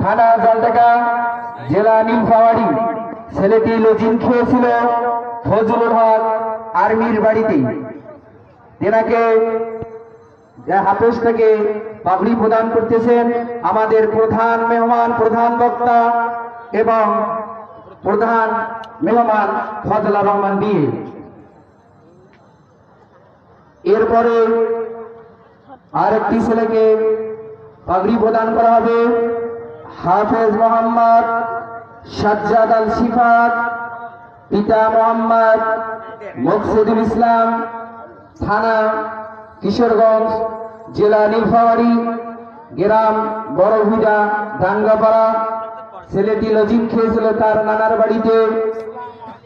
থানা জলঢাকা, জেলা নীলফামারী। ছেলেটি লজিং খেয়েছিল ফজলুল হক আর্মির বাড়িতে। তেনাকে হাফেজ থেকে পাগড়ি প্রদান করতেছেন আমাদের প্রধান মেহমান, প্রধান বক্তা এবং প্রধান মেহমান ফজলার রহমান দিয়ে। এরপরে আরেকটি ছেলেকে পাগড়ি প্রদান করা হবে, হাফেজ মোহাম্মদ সাজ্জাদ আল সিফাত, পিতা মোহাম্মদ মকসুদুল ইসলাম, থানা কিশোরগঞ্জ, জেলা নীলফামারী, গ্রাম বড়ভিটা ডাঙ্গাপাড়া। ছেলেটি লজিং খেয়েছিল তার নানার বাড়িতে।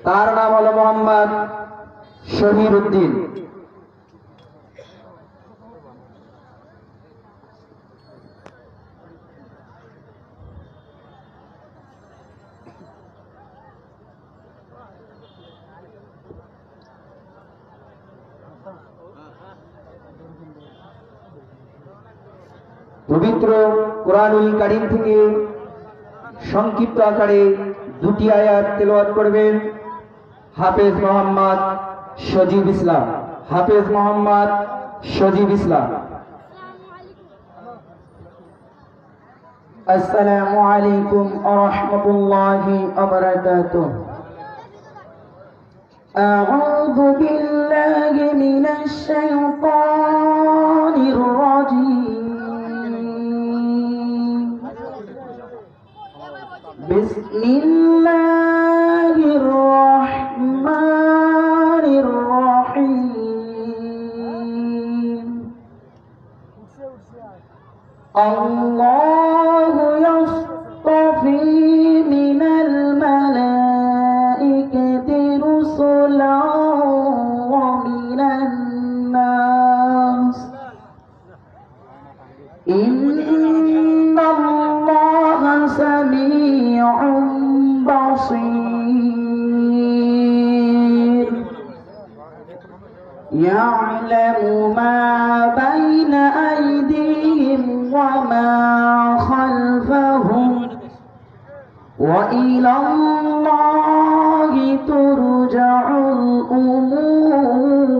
তার নাম হলো মোহাম্মদ শহীদ উদ্দিন। পবিত্র কোরআনুল কারীম থেকে সংক্ষিপ্ত আকারে দুটি আয়াত তেলাওয়াত করবেন হাফেজ মোহাম্মদ সজীব ইসলাম। হাফেজ মোহাম্মদ সজীব ইসলাম। আসসালামু আলাইকুম ওয়া রাহমাতুল্লাহি ওয়া বারাকাতুহু। আউযু বিল্লাহি মিনাশ শাইতানির রাজীম। বিসমিল্লাহির রহমানির রহিম। আল্লাহু ইয়াসতাফি মিনাল মালাইকাতি রুসুলান ওয়া মিনান নাস। ইন্নাল্লাহা সামিউন বাসীর। ইয়ালামু মা বাইনা আইদিহিম ওয়া মা খালফাহুম ওয়া ইলাল্লাহি তুরজাউল উমুর।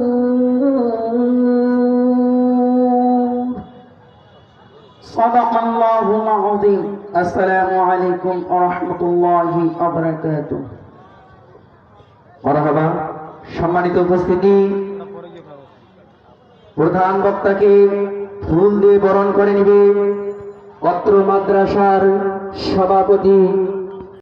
সাদাকাল্লাহুল আযীম। আসসালামু আলাইকুম ওয়া রাহমাতুল্লাহি ওয়া বারাকাতুহু। মারহাবা। সম্মানিত উপস্থিতি, প্রধান বক্তাকে ফুল দিয়ে বরণ করে নেবে অত্র মাদ্রাসার সভাপতি